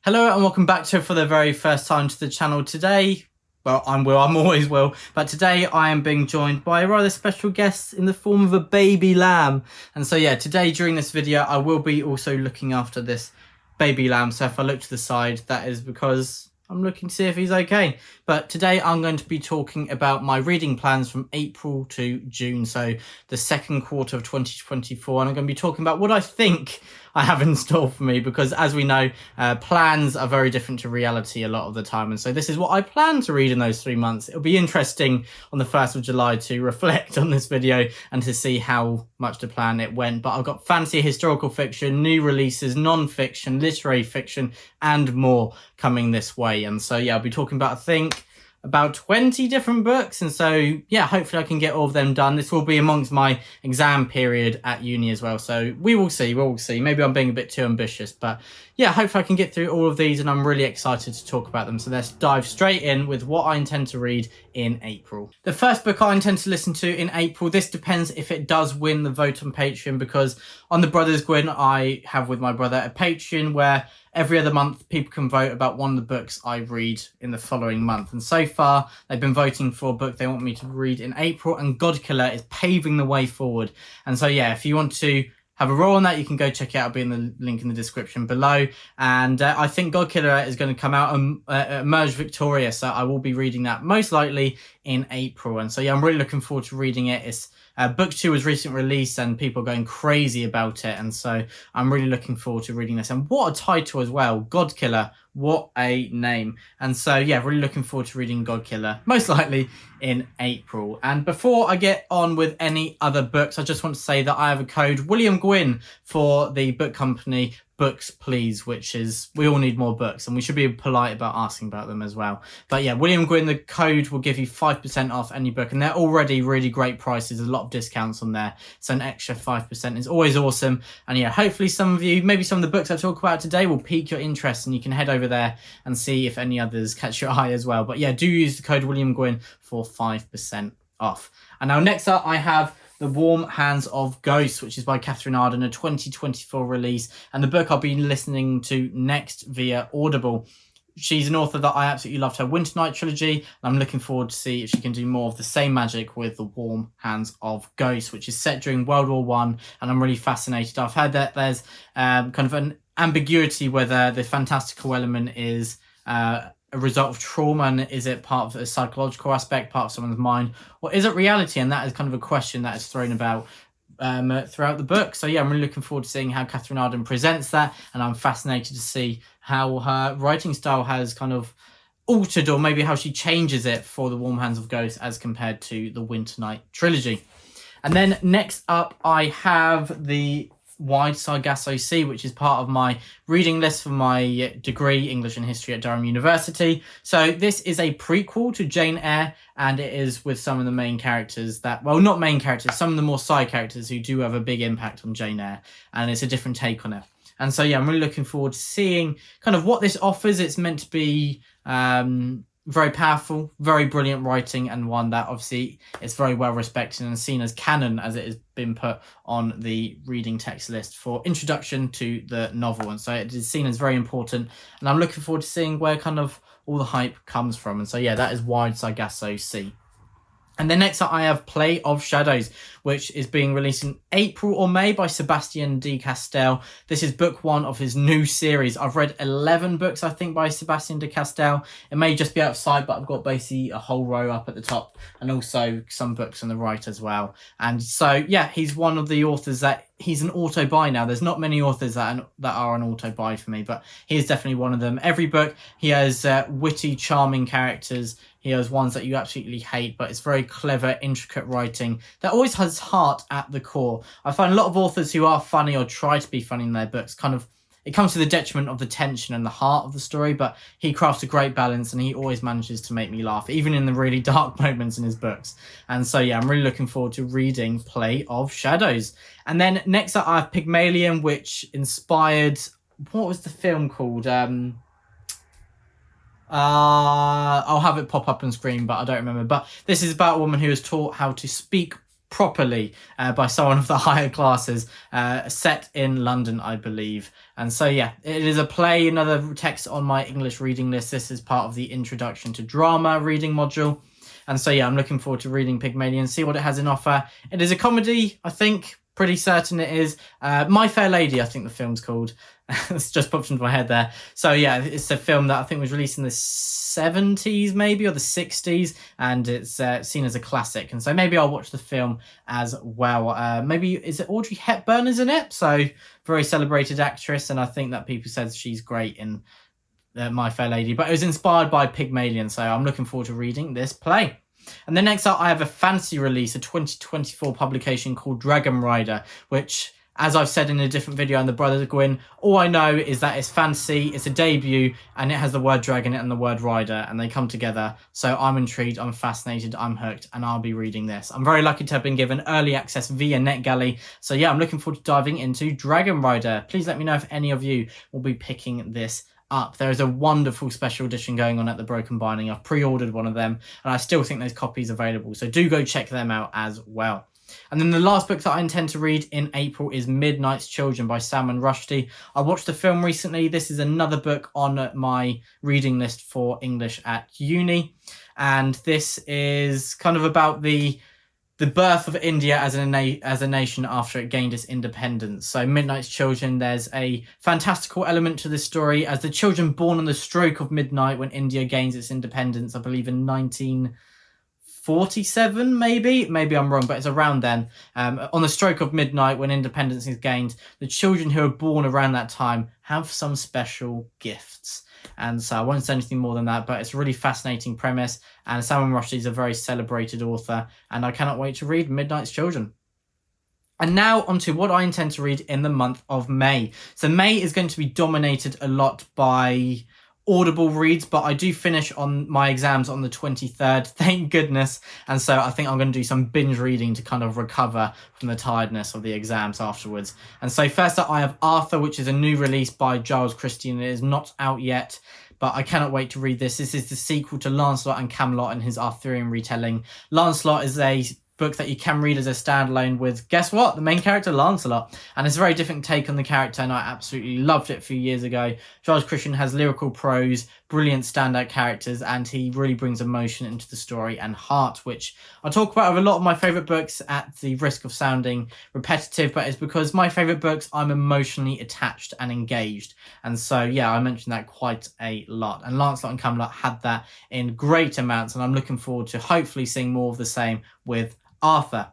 Hello and welcome back to for the very first time to the channel today. Well, I'm Will, I'm always Will, but today I am being joined by a rather special guest in the form of a baby lamb. And so yeah, today during this video I will be also looking after this baby lamb. So if I look to the side, that is because I'm looking to see if he's okay. But today I'm going to be talking about my reading plans from April to June, so the second quarter of 2024, and I'm going to be talking about what I think I have in store for me, because as we know, plans are very different to reality a lot of the time, and so this is what I plan to read in those 3 months. It'll be interesting on the 1st of July to reflect on this video and to see how much to plan it went. But I've got fantasy, historical fiction, new releases, non-fiction, literary fiction, and more coming this way. And so yeah, I'll be talking about, I think, about 20 different books, and so yeah, hopefully I can get all of them done. This will be amongst my exam period at uni as well, so we will see. Maybe I'm being a bit too ambitious, but yeah, hopefully I can get through all of these, and I'm really excited to talk about them. So let's dive straight in with what I intend to read in April. The first book I intend to listen to in April, this depends if it does win the vote on Patreon, because on the Brothers Gwyn I have with my brother a Patreon where every other month people can vote about one of the books I read in the following month. And so far they've been voting for a book they want me to read in April, and Godkiller is paving the way forward. And so yeah, if you want to have a role on that, you can go check it out. I'll be in the link in the description below. And I think Godkiller is going to come out and Merge Victoria, so I will be reading that most likely in April. And so yeah, I'm really looking forward to reading it. It's book 2 was recently released and people are going crazy about it, and so I'm really looking forward to reading this. And what a title as well, Godkiller, what a name. And so yeah, really looking forward to reading Godkiller, most likely in April. And before I get on with any other books, I just want to say that I have a code William Gwyn for the book company Books Please, which is, we all need more books and we should be polite about asking about them as well. But yeah, William Gwyn, the code will give you 5% off any book, and they're already really great prices. There's a lot of discounts on there, so an extra 5% is always awesome. And yeah, hopefully some of you, maybe some of the books I talk about today will pique your interest, and you can head over there and see if any others catch your eye as well. But yeah, do use the code William Gwyn for 5% off. And now next up I have The Warm Hands of Ghosts, which is by Catherine Arden, a 2024 release, and the book I'll be listening to next via Audible. She's an author that I absolutely loved her Winter Night trilogy, and I'm looking forward to see if she can do more of the same magic with The Warm Hands of Ghosts, which is set during World War One, and I'm really fascinated. I've heard that there's kind of an ambiguity whether the fantastical element is a result of trauma, and is it part of a psychological aspect, part of someone's mind, or is it reality? And that is kind of a question that is thrown about throughout the book. So yeah, I'm really looking forward to seeing how Catherine Arden presents that, and I'm fascinated to see how her writing style has kind of altered, or maybe how she changes it for The Warm Hands of Ghosts as compared to the Winter Night trilogy. And then next up I have the Wide Sargasso Sea, which is part of my reading list for my degree, English and History at Durham University. So this is a prequel to Jane Eyre, and it is with some of the main characters that, well, not main characters, some of the more side characters who do have a big impact on Jane Eyre, and it's a different take on it. And so yeah, I'm really looking forward to seeing kind of what this offers. It's meant to be very powerful, very brilliant writing, and one that obviously is very well respected and seen as canon, as it has been put on the reading text list for introduction to the novel. And so it is seen as very important, and I'm looking forward to seeing where kind of all the hype comes from. And so yeah, that is Wide Sargasso Sea. And then next up I have Play of Shadows, which is being released in April or May by Sebastien de Castell. This is book 1 of his new series. I've read 11 books, I think, by Sebastien de Castell. It may just be outside, but I've got basically a whole row up at the top, and also some books on the right as well. And so, yeah, he's one of the authors that, he's an auto-buy now. There's not many authors that are an auto-buy for me, but he is definitely one of them. Every book, he has witty, charming characters. He has ones that you absolutely hate, but it's very clever, intricate writing that always has heart at the core. I find a lot of authors who are funny or try to be funny in their books, kind of, it comes to the detriment of the tension and the heart of the story, but he crafts a great balance, and he always manages to make me laugh, even in the really dark moments in his books. And so yeah, I'm really looking forward to reading Play of Shadows. And then next up I have Pygmalion, which inspired, what was the film called? I'll have it pop up on screen, but I don't remember. But this is about a woman who is taught how to speak properly by someone of the higher classes, set in London, I believe. And so, yeah, it is a play, another text on my English reading list. This is part of the Introduction to Drama reading module. And so, yeah, I'm looking forward to reading Pygmalion, see what it has in offer. It is a comedy, I think. Pretty certain it is. My Fair Lady, I think the film's called. It's just popped into my head there. So yeah, it's a film that I think was released in the 70s maybe, or the 60s, and it's seen as a classic. And so maybe I'll watch the film as well. Maybe, is it Audrey Hepburn is in it? So very celebrated actress, and I think that people said she's great in My Fair Lady. But it was inspired by Pygmalion, so I'm looking forward to reading this play. And then next up, I have a fancy release, a 2024 publication called Dragon Rider, which, as I've said in a different video on the Brothers Gwyn, all I know is that it's fancy, it's a debut, and it has the word dragon and the word rider, and they come together. So I'm intrigued, I'm fascinated, I'm hooked, and I'll be reading this. I'm very lucky to have been given early access via NetGalley. So yeah, I'm looking forward to diving into Dragon Rider. Please let me know if any of you will be picking this up. There is a wonderful special edition going on at the Broken Binding. I've pre-ordered one of them, and I still think there's copies available, so do go check them out as well. And then the last book that I intend to read in April is Midnight's Children by Salman Rushdie. I watched the film recently. This is another book on my reading list for English at uni, and this is kind of about the birth of India as a nation after it gained its independence. So Midnight's Children, there's a fantastical element to this story, as the children born on the stroke of midnight when India gains its independence, I believe in 1947, maybe I'm wrong, but it's around then. On the stroke of midnight when independence is gained, the children who are born around that time have some special gifts. And so I won't say anything more than that, but it's a really fascinating premise, and Salman Rushdie is a very celebrated author, and I cannot wait to read Midnight's Children. And now onto what I intend to read in the month of May. So May is going to be dominated a lot by Audible reads, but I do finish on my exams on the 23rd, thank goodness, and so I think I'm going to do some binge reading to kind of recover from the tiredness of the exams afterwards. And so first up I have Arthur, which is a new release by Giles Christie, and it is not out yet, but I cannot wait to read this. This is the sequel to Lancelot and Camelot and his Arthurian retelling. Lancelot is a book that you can read as a standalone with, guess what, the main character Lancelot, and it's a very different take on the character, and I absolutely loved it a few years ago. Giles Christie has lyrical prose, brilliant standout characters, and he really brings emotion into the story and heart, which I talk about with a lot of my favourite books at the risk of sounding repetitive, but it's because my favourite books I'm emotionally attached and engaged, and so yeah, I mentioned that quite a lot, and Lancelot and Camelot had that in great amounts, and I'm looking forward to hopefully seeing more of the same with Arthur.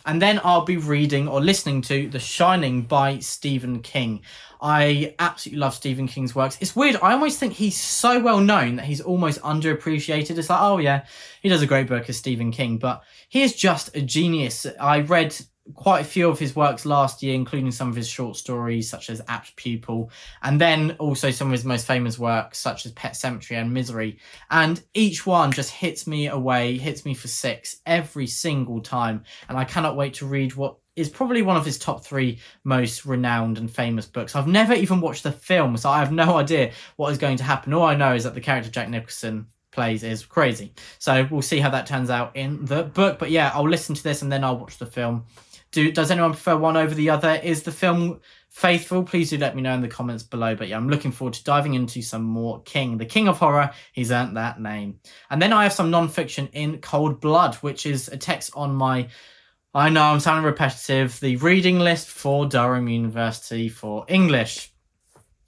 And then I'll be reading or listening to The Shining by Stephen King. I absolutely love Stephen King's works. It's weird, I almost think he's so well known that he's almost underappreciated. It's like, oh yeah, he does a great book as Stephen King, but he is just a genius. I read quite a few of his works last year, including some of his short stories such as Apt Pupil, and then also some of his most famous works such as Pet Sematary and Misery, and each one just hits me for six every single time, and I cannot wait to read what is probably one of his top 3 most renowned and famous books. I've never even watched the film, so I have no idea what is going to happen. All I know is that the character Jack Nicholson plays is crazy, so we'll see how that turns out in the book. But yeah, I'll listen to this and then I'll watch the film. Does anyone prefer one over the other? Is the film faithful? Please do let me know in the comments below. But yeah, I'm looking forward to diving into some more King. The King of Horror, he's earned that name. And then I have some non-fiction in Cold Blood, which is a text on my, I know I'm sounding repetitive, the reading list for Durham University for English.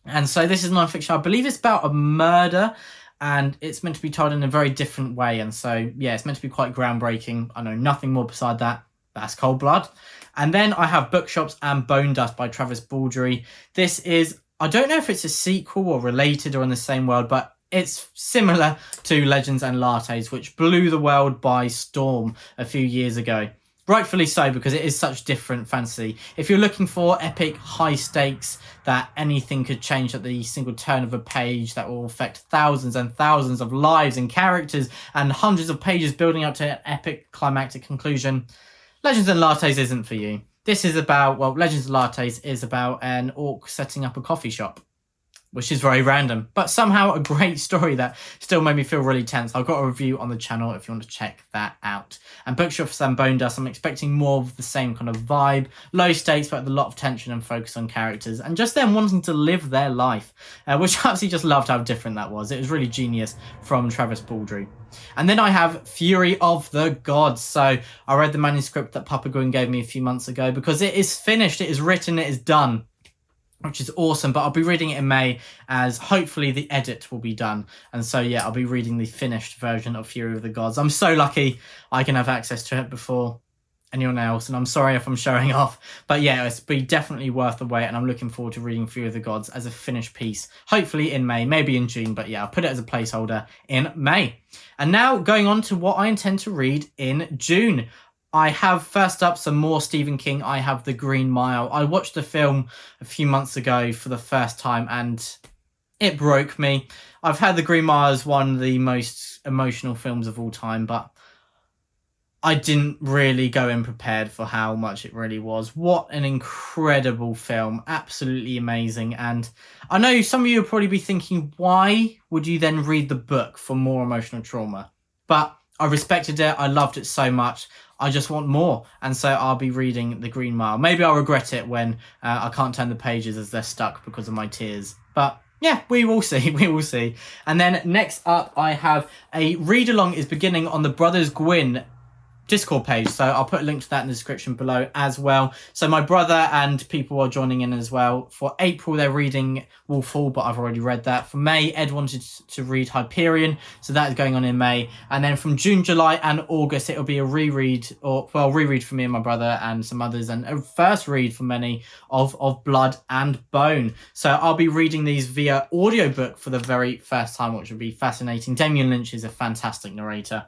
And so this is non-fiction. I believe it's about a murder, and it's meant to be told in a very different way. And so, yeah, it's meant to be quite groundbreaking. I know nothing more beside that. That's Cold Blood. And then I have Bookshops and Bone Dust by Travis Baldree. This is, I don't know if it's a sequel or related or in the same world, but it's similar to Legends and Lattes, which blew the world by storm a few years ago. Rightfully so, because it is such different fantasy. If you're looking for epic, high stakes, that anything could change at the single turn of a page, that will affect thousands and thousands of lives and characters and hundreds of pages building up to an epic climactic conclusion, Legends and Lattes isn't for you. This is about, well, Legends and Lattes is about an orc setting up a coffee shop. which is very random, but somehow a great story that still made me feel really tense. I've got a review on the channel if you want to check that out. And Bookshop for Sam Bone Dust, I'm expecting more of the same kind of vibe, low stakes but with a lot of tension and focus on characters and just them wanting to live their life, which I actually just loved how different that was. It was really genius from Travis Baldree. And then I have Fury of the Gods. So I read the manuscript that Papa Gwyn gave me a few months ago because it is finished, it is written, it is done, which is awesome. But I'll be reading it in May as hopefully the edit will be done. And so, yeah, I'll be reading the finished version of Fury of the Gods. I'm so lucky I can have access to it before anyone else. And I'm sorry if I'm showing off. But yeah, it's be definitely worth the wait. And I'm looking forward to reading Fury of the Gods as a finished piece, hopefully in May, maybe in June. But yeah, I'll put it as a placeholder in May. And now going on to what I intend to read in June. I have first up some more Stephen King. I have The Green Mile. I watched the film a few months ago for the first time and it broke me. I've had The Green Mile as one of the most emotional films of all time, but I didn't really go in prepared for how much it really was. What an incredible film. Absolutely amazing. And I know some of you will probably be thinking, why would you then read the book for more emotional trauma? But I respected it. I loved it so much. I just want more. And so I'll be reading The Green Mile. Maybe I'll regret it when I can't turn the pages as they're stuck because of my tears. But yeah, we will see. We will see. And then next up, I have a read-along is beginning on the Brothers Gwyn Discord page, so I'll put a link to that in the description below as well. So my brother and people are joining in as well. For April, they're reading Wolf Hall, but I've already read that. For May, Ed wanted to read Hyperion, so that is going on in May. And then from June, July, and August, it'll be a reread, reread for me and my brother and some others, and a first read for many of Blood and Bone. So I'll be reading these via audiobook for the very first time, which will be fascinating. Damien Lynch is a fantastic narrator.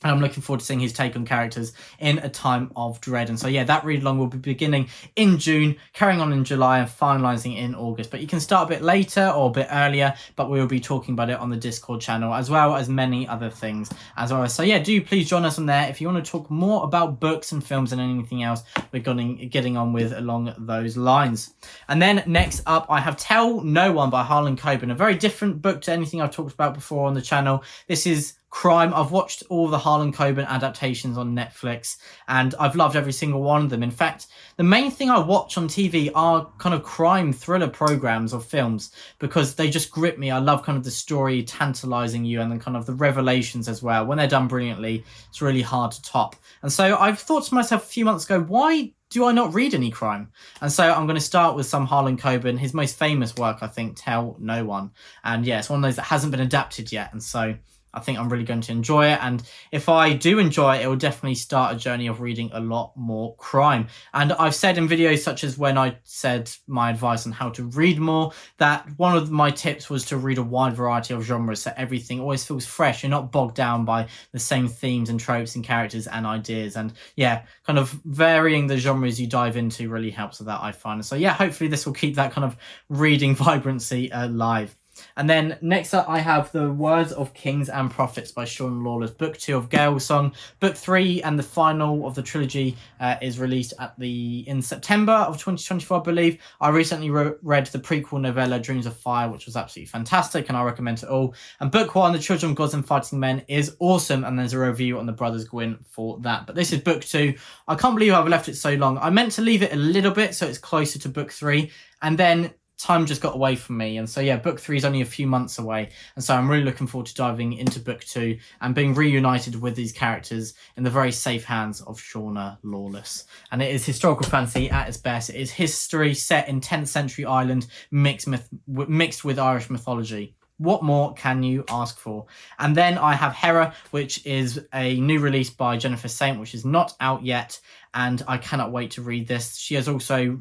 And I'm looking forward to seeing his take on characters in A Time of Dread. And so, yeah, that read-along will be beginning in June, carrying on in July and finalising in August. But you can start a bit later or a bit earlier, but we will be talking about it on the Discord channel, as well as many other things as well. So, yeah, do please join us on there if you want to talk more about books and films and anything else we're getting on with along those lines. And then next up, I have Tell No One by Harlan Coben, a very different book to anything I've talked about before on the channel. This is crime. I've watched all the Harlan Coben adaptations on Netflix and I've loved every single one of them. In fact, the main thing I watch on TV are kind of crime thriller programs or films because they just grip me. I love kind of the story tantalizing you and then kind of the revelations as well. When they're done brilliantly, it's really hard to top. And so I've thought to myself a few months ago, why do I not read any crime? And so I'm going to start with some Harlan Coben, his most famous work, I think, Tell No One. And yeah, it's one of those that hasn't been adapted yet. And so I think I'm really going to enjoy it. And if I do enjoy it, it will definitely start a journey of reading a lot more crime. And I've said in videos such as when I said my advice on how to read more, that one of my tips was to read a wide variety of genres so everything always feels fresh. You're not bogged down by the same themes and tropes and characters and ideas. And yeah, kind of varying the genres you dive into really helps with that, I find. So yeah, hopefully this will keep that kind of reading vibrancy alive. And then next up, I have The Words of Kings and Prophets by Shauna Lawless, Book 2 of Gale's Song. Book 3 and the final of the trilogy is released in September of 2024, I believe. I recently read the prequel novella Dreams of Fire, which was absolutely fantastic, and I recommend it all. And Book 1, The Children of Gods and Fighting Men, is awesome, and there's a review on the Brothers Gwyn for that. But this is Book 2. I can't believe I've left it so long. I meant to leave it a little bit so it's closer to Book 3, and then time just got away from me. And so yeah, Book 3 is only a few months away, and so I'm really looking forward to diving into Book 2 and being reunited with these characters in the very safe hands of Shauna Lawless. And it is historical fantasy at its best. It is history set in 10th century Ireland mixed with Irish mythology. What more can you ask for? And then I have Hera, which is a new release by Jennifer Saint, which is not out yet, and I cannot wait to read this. She has also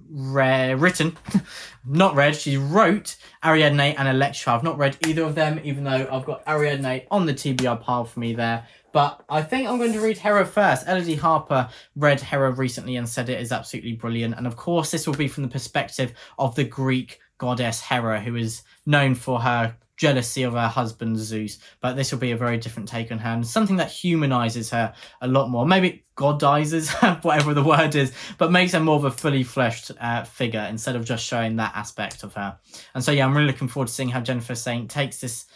she wrote Ariadne and Electra. I've not read either of them, even though I've got Ariadne on the TBR pile for me there. But I think I'm going to read Hera first. Elodie Harper read Hera recently and said it is absolutely brilliant. And of course, this will be from the perspective of the Greek goddess Hera, who is known for her jealousy of her husband Zeus, but this will be a very different take on her and something that humanizes her a lot more. Maybe godizes her, whatever the word is, but makes her more of a fully fleshed figure instead of just showing that aspect of her. And so yeah, I'm really looking forward to seeing how Jennifer Saint takes this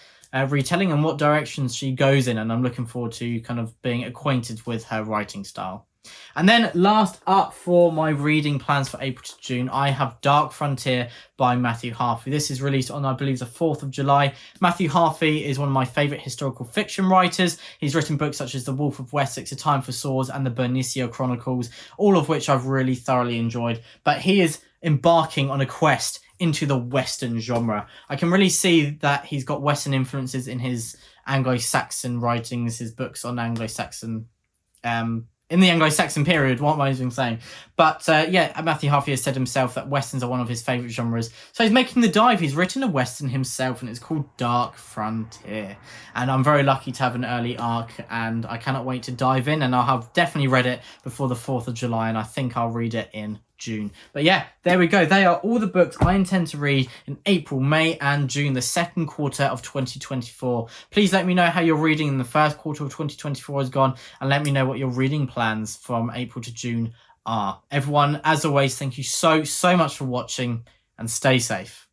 retelling and what directions she goes in, and I'm looking forward to kind of being acquainted with her writing style. And then last up for my reading plans for April to June, I have Dark Frontier by Matthew Harvey. This is released on, I believe, the 4th of July. Matthew Harvey is one of my favourite historical fiction writers. He's written books such as The Wolf of Wessex, A Time for Swords, and the Bernicio Chronicles, all of which I've really thoroughly enjoyed. But he is embarking on a quest into the Western genre. I can really see that he's got Western influences in his Anglo-Saxon writings, his books on Anglo-Saxon in the Anglo-Saxon period, what am I even saying? But yeah, Matthew Harvey has said himself that Westerns are one of his favourite genres. So he's making the dive. He's written a Western himself, and it's called Dark Frontier. And I'm very lucky to have an early arc, and I cannot wait to dive in. And I'll have definitely read it before the 4th of July, and I think I'll read it in June. But yeah, there we go. They are all the books I intend to read in April, May and June, the second quarter of 2024. Please let me know how your reading in the first quarter of 2024 has gone, and let me know what your reading plans from April to June are. Everyone, as always, thank you so much for watching, and stay safe.